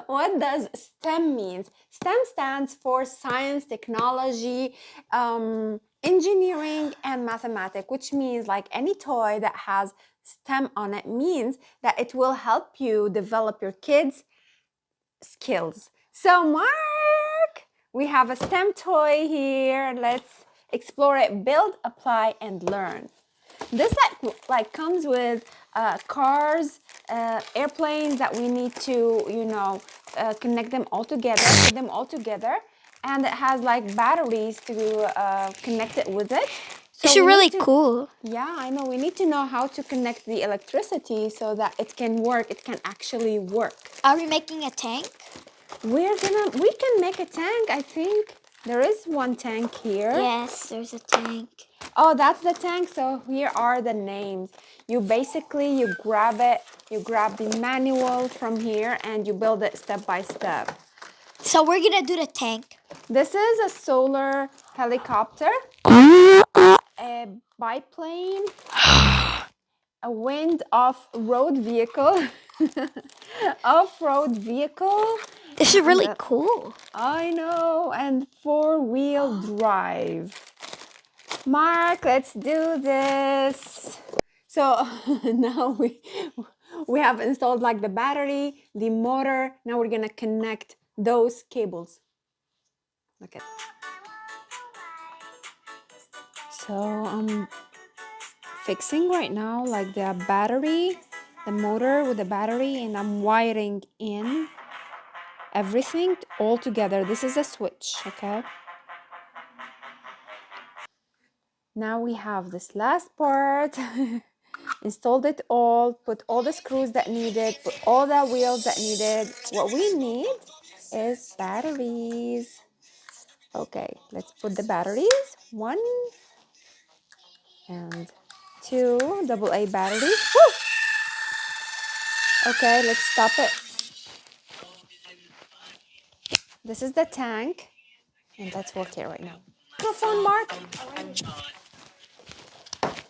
What does STEM means? STEM stands for science, technology, engineering, and mathematics, which means like any toy that has STEM on it means that it will help you develop your kids' skills. So, Mark, we have a STEM toy here. Let's explore it. Build, apply, and learn. This like comes with cars, airplanes that we need to, connect them all together, put them all together, and it has like batteries to connect it with it. So It's really cool. Yeah, I know. We need to know how to connect the electricity so that it can work. It can actually work. Are we making a tank? We can make a tank, I think. There is one tank here. Yes, there's a tank. Oh, that's the tank. So here are the names. You grab it, you grab the manual from here and you build it step by step. So we're gonna do the tank. This is a solar helicopter, a biplane, a wind off-road vehicle, off-road vehicle. This is really cool. I know, and four-wheel drive. Mark, let's do this. So now we have installed like the battery, the motor. Now we're gonna connect those cables. Look at. So I'm fixing right now like the battery, the motor with the battery, and I'm wiring in everything all together. This is a switch, okay? Now we have this last part. Installed it all, put all the screws that needed, put all the wheels that needed. What we need is batteries. Okay, let's put the batteries. 1 and 2 AA batteries. Woo! Okay, let's stop it. This is the tank, and let's work here right now. Microphone, Mark.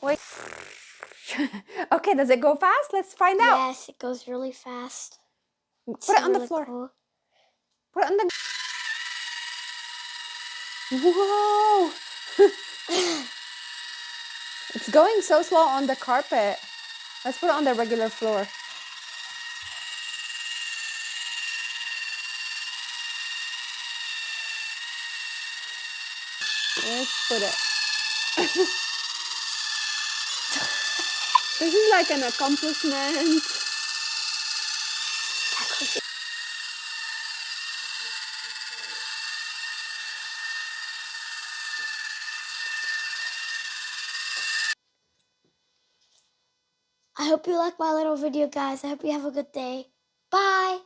Wait. Okay, does it go fast? Let's find out. Yes, it goes really fast. Put it on the floor. Cool. Put it on the. Whoa! It's going so slow on the carpet. Let's put it on the regular floor. Let's put it. This is like an accomplishment. I hope you like my little video, guys. I hope you have a good day. Bye.